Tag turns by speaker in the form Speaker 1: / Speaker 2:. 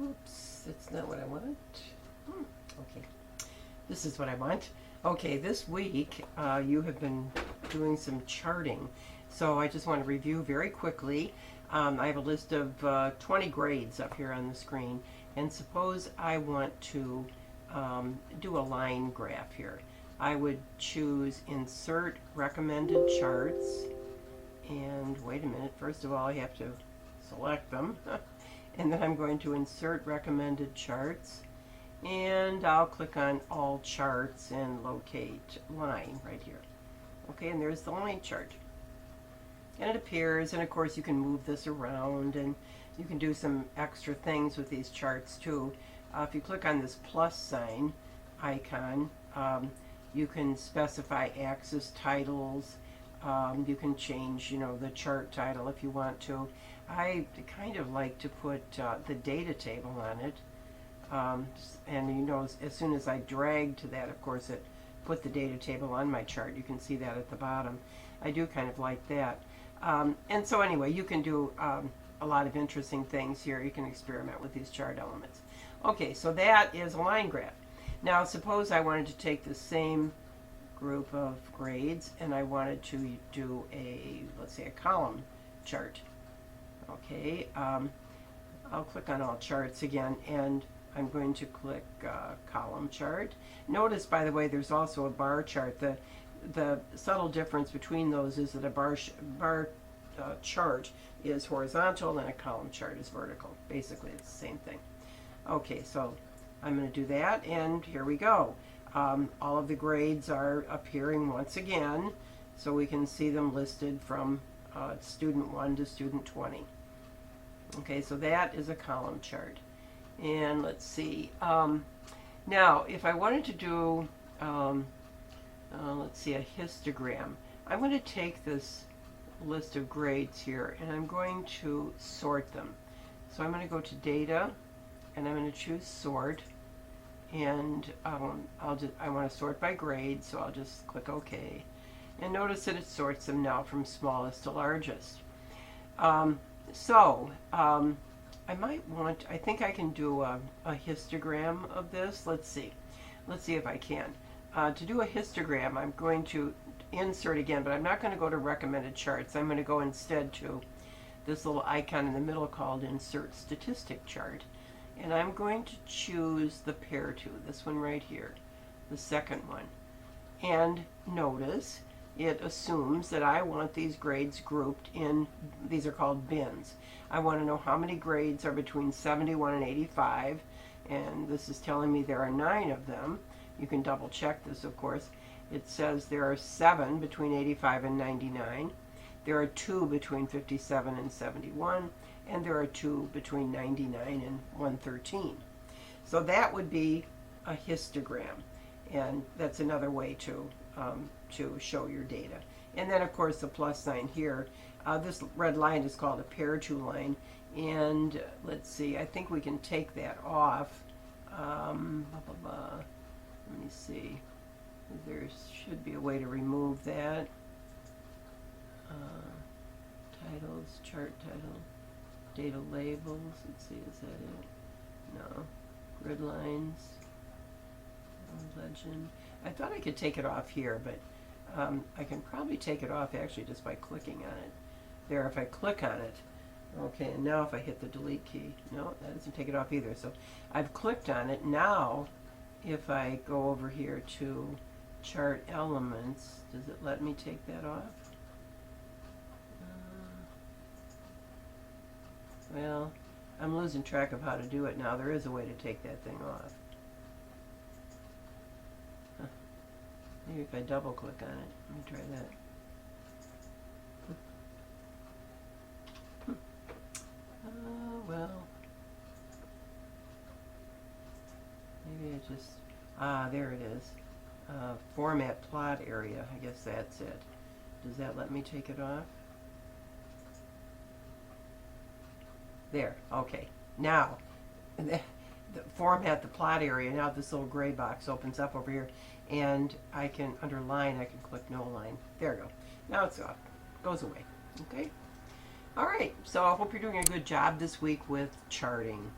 Speaker 1: Oops, that's not what I want. Okay, this is what I want. Okay, this week you have been doing some charting, so I just want to review very quickly. I have a list of 20 grades up here on the screen, and suppose I want to do a line graph here. I would choose Insert Recommended Charts, and wait a minute, first of all I have to select them, and then I'm going to Insert Recommended Charts, and I'll click on All Charts and locate Line right here. Okay, and there's the line chart. And it appears, and of course you can move this around, and you can do some extra things with these charts too. If you click on this plus sign icon, you can specify axis titles. You can change, the chart title if you want to. I kind of like to put the data table on it. And as soon as I drag to that, of course, it put the data table on my chart. You can see that at the bottom. I do kind of like that. And so anyway, you can do a lot of interesting things here. You can experiment with these chart elements. Okay, so that is a line graph. Now suppose I wanted to take the same group of grades and I wanted to do let's say a column chart. Okay, I'll click on all charts again, and I'm going to click column chart. Notice, by the way, there's also a bar chart. The subtle difference between those is that a bar chart is horizontal and a column chart is vertical. Basically, it's the same thing. Okay, so I'm going to do that, and here we go. All of the grades are appearing once again, so we can see them listed from student 1 to student 20. Okay, so that is a column chart. And let's see. Now, if I wanted to do, let's see, a histogram, I'm going to take this list of grades here and I'm going to sort them. So I'm going to go to Data, and I'm going to choose Sort, and I want to sort by grade, so I'll just click OK. And notice that it sorts them now from smallest to largest. I think I can do a histogram of this. Let's see if I can. To do a histogram, I'm going to insert again, but I'm not going to go to recommended charts. I'm going to go instead to this little icon in the middle called Insert Statistic Chart. And I'm going to choose the pair to, this one right here, the second one. And notice it assumes that I want these grades grouped in, these are called bins. I want to know how many grades are between 71 and 85, and this is telling me there are 9 of them. You can double check this, of course. It says there are 7 between 85 and 99. There are 2 between 57 and 71, and there are 2 between 99 and 113. So that would be a histogram, and that's another way to show your data. And then of course the plus sign here, this red line is called a pair to line, and let's see, I think we can take that off. Let me see, there should be a way to remove that. Titles, chart title, data labels, let's see, is that it? No. Grid lines, legend. I thought I could take it off here, but I can probably take it off actually just by clicking on it. There, if I click on it, okay, and now if I hit the delete key, no, that doesn't take it off either. So I've clicked on it. Now, if I go over here to chart elements, does it let me take that off? Well, I'm losing track of how to do it now. There is a way to take that thing off. Maybe if I double click on it. Let me try that. Well, maybe I just, there it is. Format plot area, I guess that's it. Does that let me take it off? There, okay. Now, the format the plot area, now this little gray box opens up over here, and I can, under line, I can click no line. There we go. Now it's off. Goes away. Okay? All right, so I hope you're doing a good job this week with charting.